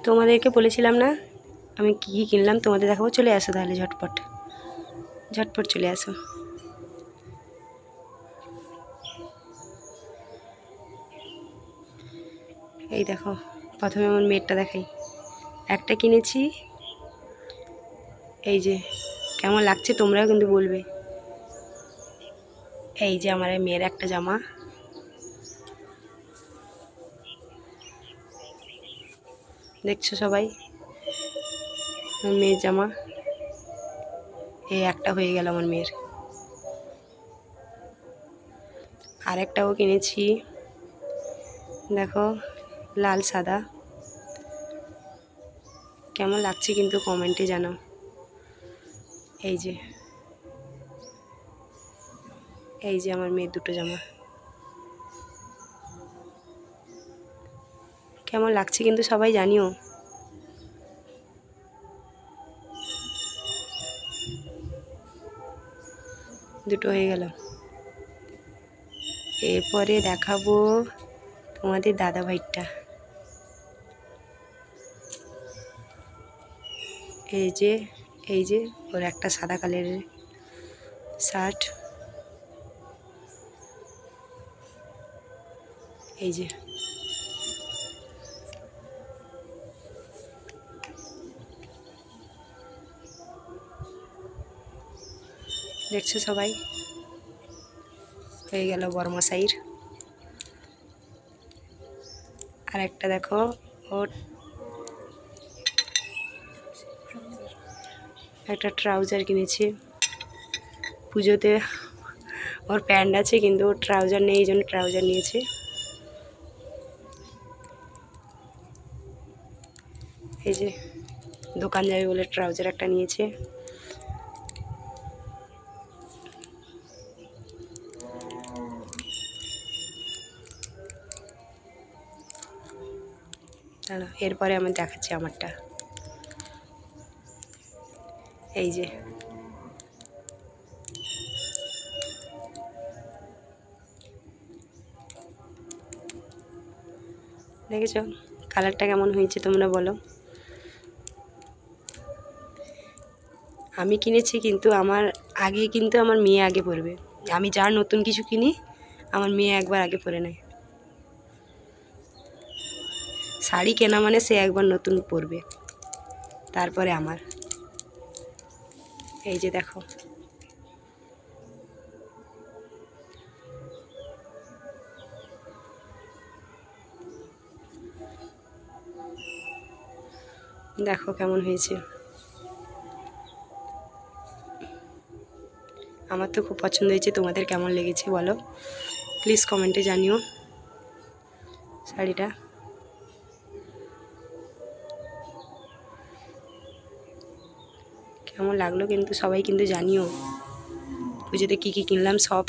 তোমাদেরকে বলেছিলাম না আমি কী কী কিনলাম, তোমাদের দেখাবো। চলে আসো তাহলে, ঝটপট ঝটপট চলে আসো। এই দেখো, প্রথমে আমার মেয়েরটা দেখাই। একটা কিনেছি, এই যে কেমন লাগছে তোমরাও কিন্তু বলবে। এই যে আমার মেয়ের একটা জামা, দেখছো সবাই, মেয়ের জামা। এই একটা হয়ে গেল আমার মেয়ের। আর একটাও কিনেছি, দেখো, লাল সাদা। কেমন লাগছে কিন্তু কমেন্টে জানাও। এই যে আমার মেয়ের দুটো জামা, কেমন লাগছে কিন্তু সবাই জানিও। দুটো হয়ে গেল। এরপরে দেখাবো তোমাদের দাদা ভাইটা। এই যে ওর একটা সাদা কালারের শার্ট, এই যে দেখছো সবাই। হয়ে গেল বড়মশাইর। আর একটা দেখো, ওর একটা ট্রাউজার কিনেছি পুজোতে। ওর প্যান্ট আছে কিন্তু ওর ট্রাউজার নেই, এই জন্য ট্রাউজার নিয়েছে। এই যে দোকান যাবে বলে ট্রাউজার একটা নিয়েছে। এরপরে আমি দেখাচ্ছি আমারটা। এই যে দেখেছো কালারটা কেমন হয়েছে তোমরা বলো। আমি কিনেছি কিন্তু আমার আগে, কিন্তু আমার মেয়ে আগে পরবে। আমি যার নতুন কিছু কিনি আমার মেয়ে একবার আগে পরে নেয়। শাড়ি কেনা মানে সে একবার নতুন পরবে, তারপরে আমার। এই যে দেখো, দেখো কেমন হয়েছে। আমার তো খুব পছন্দ হয়েছে, তোমাদের কেমন লেগেছে বলো প্লিজ কমেন্টে জানিও শাড়িটা। কেমন লাগলো কিন্তু সবাই কিন্তু জানিও। পুজোতে কী কী কিনলাম সব